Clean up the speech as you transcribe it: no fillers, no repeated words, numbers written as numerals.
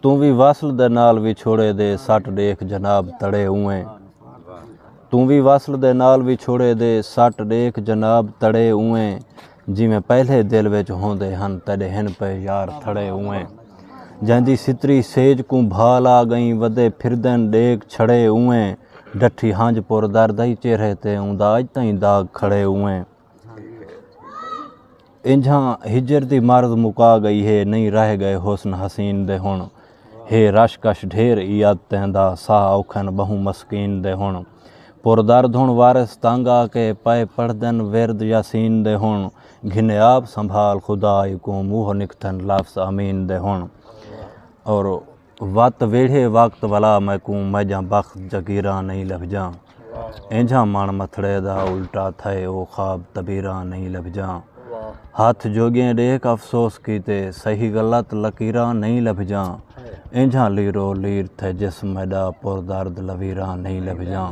तू भी वसल दे नाल विछोड़े दे सट देख जनाब तड़े उएं। तू भी वसल दे नाल विछोड़े दे सट देख जनाब तड़े उएं। जिवें पहले दिल विच होंदे हन तड़े हिन पे यार थड़े उएं। जैंदी सितरी सेज को भाल आ गई वदे फिरदन डेक छड़े उएं। डठी हंज पुर दर्दई चेहरे ते उंदा अज ताईं दाग खड़े उएं। इंझां हिजर दी मर्द मुका गई है नहीं रह गए हुस्न हसीन दे हुण। हे रशकश ढेर इयादतें दा साह औखन बहु मस्कीन दे हुण। पुरदर्द हुण वारिस तंग आके पए पढ़दन विरद यासीन दे हुण। घिने आप संभाल खुदाई को मुँह निकथन लफ्ज़ अमीन दे हुण। और वत वेढ़े वक्त वला मैकू मैजा बख्त जगीरा नहीं लभजा। इंझा मण मथड़े दा उल्टा थे ओ ख्वाब तबीरा नहीं लभजा। हाथ जोगियां देख अफसोस कीते सही गलत लकीरा नहीं लभजा। इंझा लीरो लीर थे जिस्म मैदा पुरदर्द लवीरा नहीं लभजा।